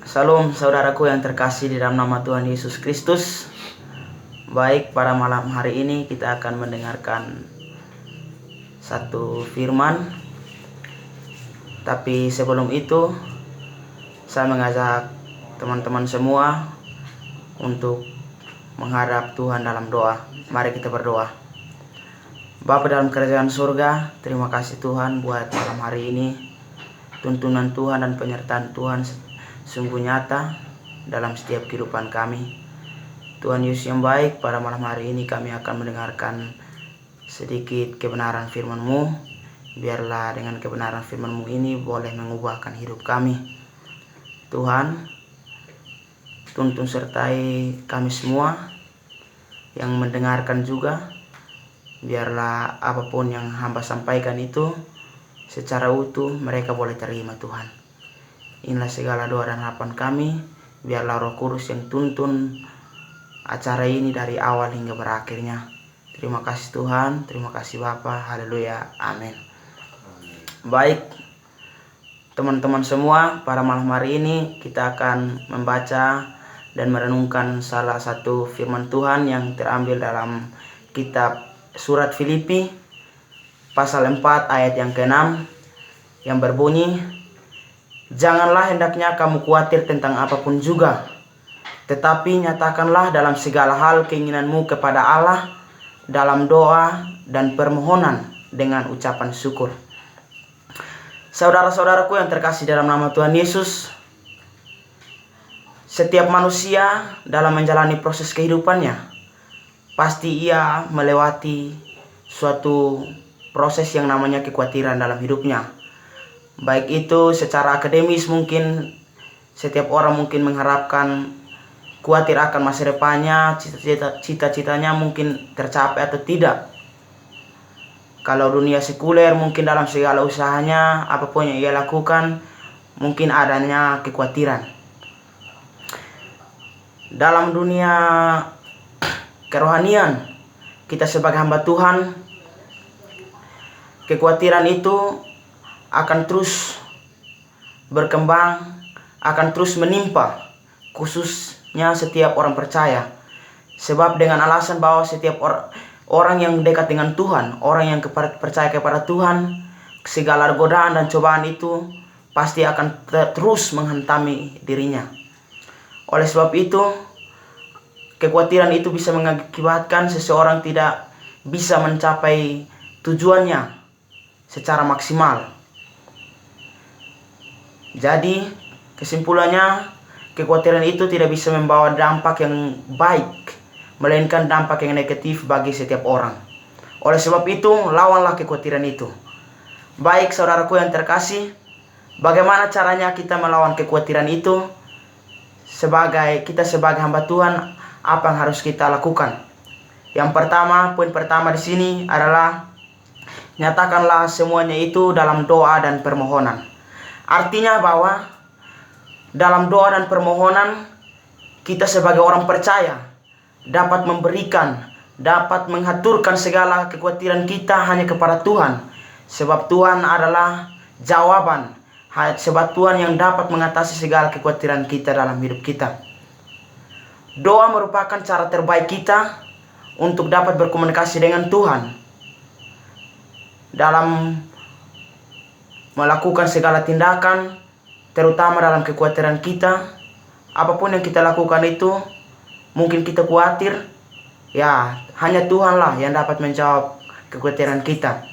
Salam saudaraku yang terkasih di dalam nama Tuhan Yesus Kristus. Baik, pada malam hari ini kita akan mendengarkan satu firman. Tapi sebelum itu, saya mengajak teman-teman semua untuk menghadap Tuhan dalam doa. Mari kita berdoa. Bapa dalam kerajaan surga, terima kasih Tuhan buat malam hari ini. Tuntunan Tuhan dan penyertaan Tuhan sungguh nyata dalam setiap kehidupan kami. Tuhan Yesus yang baik, pada malam hari ini kami akan mendengarkan sedikit kebenaran firman-Mu. Biarlah dengan kebenaran firman-Mu ini boleh mengubahkan hidup kami. Tuhan, tuntun sertai kami semua yang mendengarkan juga. Biarlah apapun yang hamba sampaikan itu secara utuh mereka boleh terima Tuhan. Inilah segala doa dan harapan kami. Biarlah Roh Kudus yang tuntun acara ini dari awal hingga berakhirnya. Terima kasih Tuhan, terima kasih Bapa. Haleluya, amin. Baik teman-teman semua, pada malam hari ini kita akan membaca dan merenungkan salah satu firman Tuhan yang terambil dalam kitab surat Filipi pasal 4 ayat yang ke-6 yang berbunyi, "Janganlah hendaknya kamu khawatir tentang apapun juga, tetapi nyatakanlah dalam segala hal keinginanmu kepada Allah dalam doa dan permohonan dengan ucapan syukur." Saudara-saudaraku yang terkasih dalam nama Tuhan Yesus, setiap manusia dalam menjalani proses kehidupannya pasti ia melewati suatu proses yang namanya kekhawatiran dalam hidupnya. Baik itu secara akademis, mungkin setiap orang mungkin mengharapkan khawatir akan masa depannya, cita-citanya mungkin tercapai atau tidak. Kalau dunia sekuler, mungkin dalam segala usahanya, apapun yang ia lakukan, mungkin adanya kekhawatiran. Dalam dunia kerohanian, kita sebagai hamba Tuhan, kekhawatiran itu akan terus berkembang, akan terus menimpa, khususnya setiap orang percaya. Sebab dengan alasan bahwa setiap orang yang dekat dengan Tuhan, orang yang percaya kepada Tuhan, segala godaan dan cobaan itu pasti akan terus menghantami dirinya. Oleh sebab itu, kekhawatiran itu bisa mengakibatkan seseorang tidak bisa mencapai tujuannya secara maksimal. Jadi kesimpulannya, kekhawatiran itu tidak bisa membawa dampak yang baik, melainkan dampak yang negatif bagi setiap orang. Oleh sebab itu, lawanlah kekhawatiran itu. Baik saudaraku yang terkasih, bagaimana caranya kita melawan kekhawatiran itu? Kita sebagai hamba Tuhan, apa yang harus kita lakukan? Yang pertama, poin pertama di sini adalah nyatakanlah semuanya itu dalam doa dan permohonan. Artinya bahwa dalam doa dan permohonan kita sebagai orang percaya dapat memberikan, dapat mengaturkan segala kekhawatiran kita hanya kepada Tuhan. Sebab Tuhan adalah jawaban, sebab Tuhan yang dapat mengatasi segala kekhawatiran kita dalam hidup kita. Doa merupakan cara terbaik kita untuk dapat berkomunikasi dengan Tuhan dalam melakukan segala tindakan, terutama dalam kekhawatiran kita. Apapun yang kita lakukan itu, mungkin kita khawatir, ya hanya Tuhanlah yang dapat menjawab kekhawatiran kita.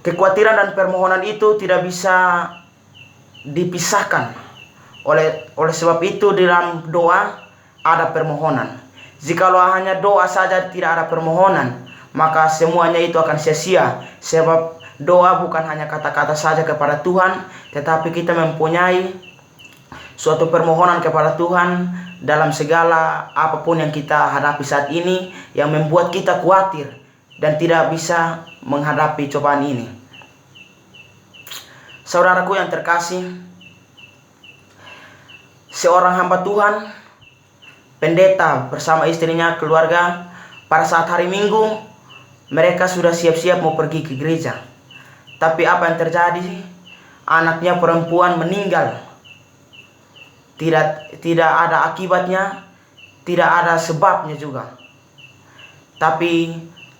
Kekhawatiran dan permohonan itu tidak bisa dipisahkan. Oleh sebab itu dalam doa ada permohonan. Jikalau hanya doa saja tidak ada permohonan, maka semuanya itu akan sia-sia. Sebab doa bukan hanya kata-kata saja kepada Tuhan, tetapi kita mempunyai suatu permohonan kepada Tuhan dalam segala apapun yang kita hadapi saat ini, yang membuat kita khawatir dan tidak bisa menghadapi cobaan ini. Saudaraku yang terkasih, seorang hamba Tuhan, pendeta bersama istrinya, keluarga, pada saat hari Minggu mereka sudah siap-siap mau pergi ke gereja. Tapi apa yang terjadi? Anaknya perempuan meninggal tidak ada akibatnya, tidak ada sebabnya juga. Tapi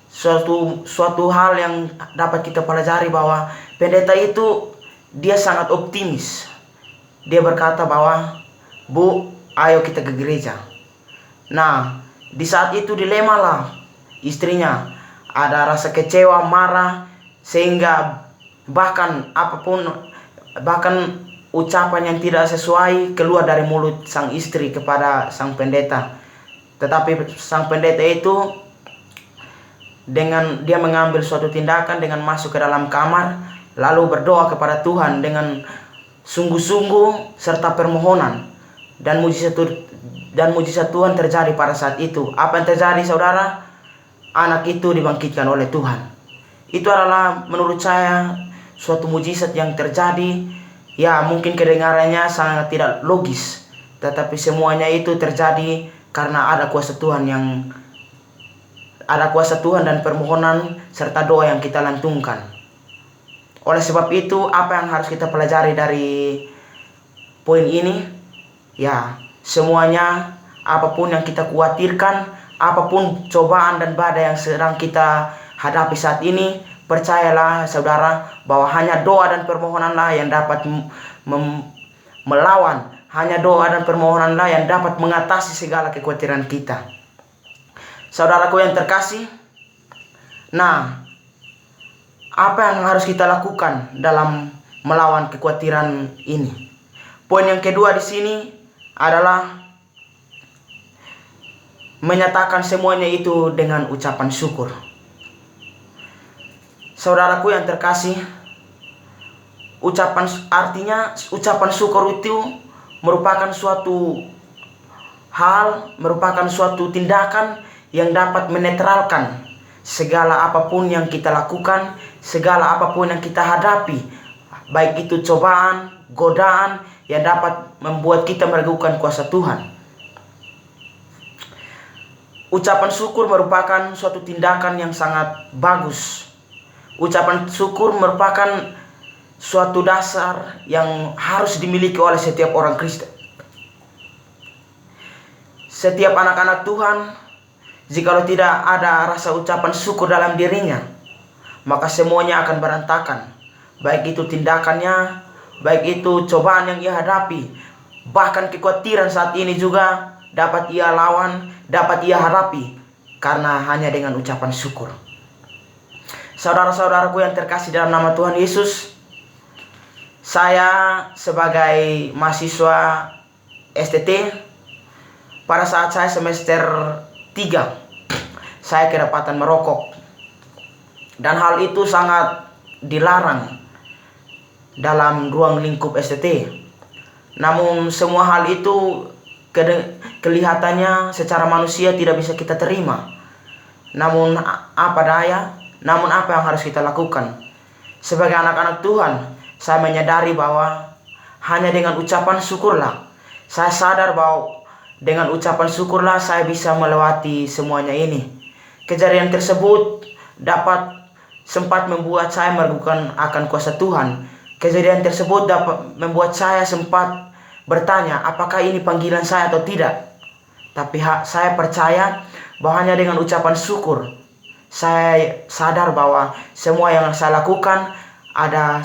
suatu hal yang dapat kita pelajari bahwa pendeta itu dia sangat optimis. Dia berkata bahwa, "Bu, ayo kita ke gereja." Nah, di saat itu dilemalah istrinya. Ada rasa kecewa, marah, sehingga bahkan ucapan yang tidak sesuai keluar dari mulut sang istri kepada sang pendeta. Tetapi sang pendeta itu dengan dia mengambil suatu tindakan dengan masuk ke dalam kamar, lalu berdoa kepada Tuhan dengan sungguh-sungguh serta permohonan, dan mujizat Tuhan terjadi pada saat itu. Apa yang terjadi, saudara? Anak itu dibangkitkan oleh Tuhan. Itu adalah menurut saya suatu mujizat yang terjadi. Ya, mungkin kedengarannya sangat tidak logis, tetapi semuanya itu terjadi karena ada kuasa Tuhan dan permohonan serta doa yang kita lantungkan. Oleh sebab itu, apa yang harus kita pelajari dari poin ini? Ya, semuanya, apapun yang kita khawatirkan, apapun cobaan dan badai yang sedang kita hadapi saat ini, percayalah saudara bahwa hanya doa dan permohonanlah yang dapat melawan. Hanya doa dan permohonanlah yang dapat mengatasi segala kekhawatiran kita. Saudaraku yang terkasih, nah, apa yang harus kita lakukan dalam melawan kekhawatiran ini? Poin yang kedua di sini adalah menyatakan semuanya itu dengan ucapan syukur. Saudaraku yang terkasih, ucapan syukur itu merupakan suatu hal, merupakan suatu tindakan yang dapat menetralkan segala apapun yang kita lakukan, segala apapun yang kita hadapi, baik itu cobaan, godaan yang dapat membuat kita meragukan kuasa Tuhan. Ucapan syukur merupakan suatu tindakan yang sangat bagus. Ucapan syukur merupakan suatu dasar yang harus dimiliki oleh setiap orang Kristen. Setiap anak-anak Tuhan, jikalau tidak ada rasa ucapan syukur dalam dirinya, maka semuanya akan berantakan. Baik itu tindakannya, baik itu cobaan yang ia hadapi, bahkan kekhawatiran saat ini juga dapat ia lawan, dapat ia hadapi, karena hanya dengan ucapan syukur. Saudara-saudaraku yang terkasih dalam nama Tuhan Yesus, saya sebagai mahasiswa STT, pada saat saya semester 3, saya kedapatan merokok. Dan hal itu sangat dilarang dalam ruang lingkup STT. Namun semua hal itu kelihatannya secara manusia tidak bisa kita terima. Namun apa daya? Namun apa yang harus kita lakukan? Sebagai anak-anak Tuhan, saya menyadari bahwa hanya dengan ucapan syukurlah. Saya sadar bahwa dengan ucapan syukurlah saya bisa melewati semuanya ini. Kejadian tersebut sempat membuat saya meragukan akan kuasa Tuhan. Kejadian tersebut dapat membuat saya sempat bertanya, apakah ini panggilan saya atau tidak. Tapi saya percaya bahwa hanya dengan ucapan syukur, saya sadar bahwa semua yang saya lakukan ada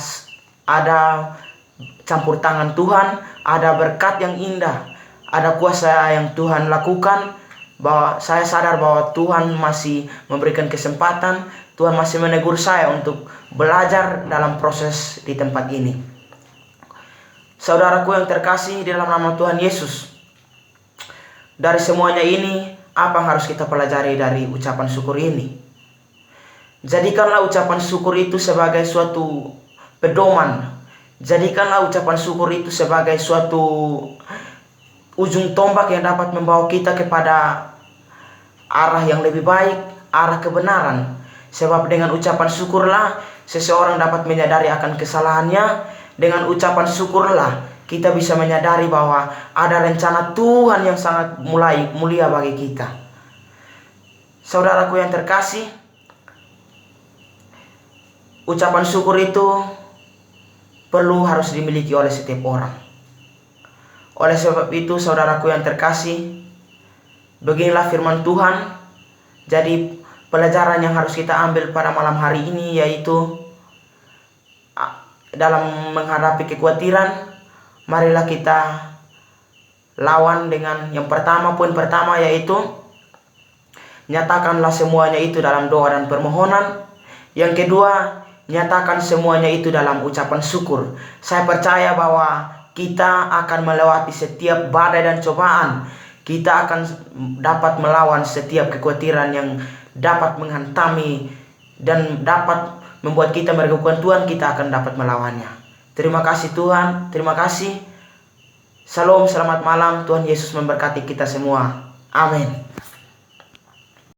campur tangan Tuhan, ada berkat yang indah, ada kuasa yang Tuhan lakukan. Bahwa saya sadar bahwa Tuhan masih memberikan kesempatan, Tuhan masih menegur saya untuk belajar dalam proses di tempat ini. Saudaraku yang terkasih di dalam nama Tuhan Yesus, dari semuanya ini, apa yang harus kita pelajari dari ucapan syukur ini? Jadikanlah ucapan syukur itu sebagai suatu pedoman. Jadikanlah ucapan syukur itu sebagai suatu ujung tombak yang dapat membawa kita kepada arah yang lebih baik, arah kebenaran. Sebab dengan ucapan syukurlah seseorang dapat menyadari akan kesalahannya. Dengan ucapan syukurlah kita bisa menyadari bahwa ada rencana Tuhan yang sangat mulia bagi kita. Saudaraku yang terkasih, ucapan syukur itu harus dimiliki oleh setiap orang. Oleh sebab itu saudaraku yang terkasih, beginilah firman Tuhan. Jadi pelajaran yang harus kita ambil pada malam hari ini yaitu dalam menghadapi kekhawatiran, marilah kita lawan dengan yang poin pertama yaitu nyatakanlah semuanya itu dalam doa dan permohonan. Yang kedua, nyatakan semuanya itu dalam ucapan syukur. Saya percaya bahwa kita akan melewati setiap badai dan cobaan. Kita akan dapat melawan setiap kekhawatiran yang dapat menghantami dan dapat membuat kita meragukan Tuhan. Kita akan dapat melawannya. Terima kasih Tuhan, terima kasih. Shalom, selamat malam. Tuhan Yesus memberkati kita semua. Amin.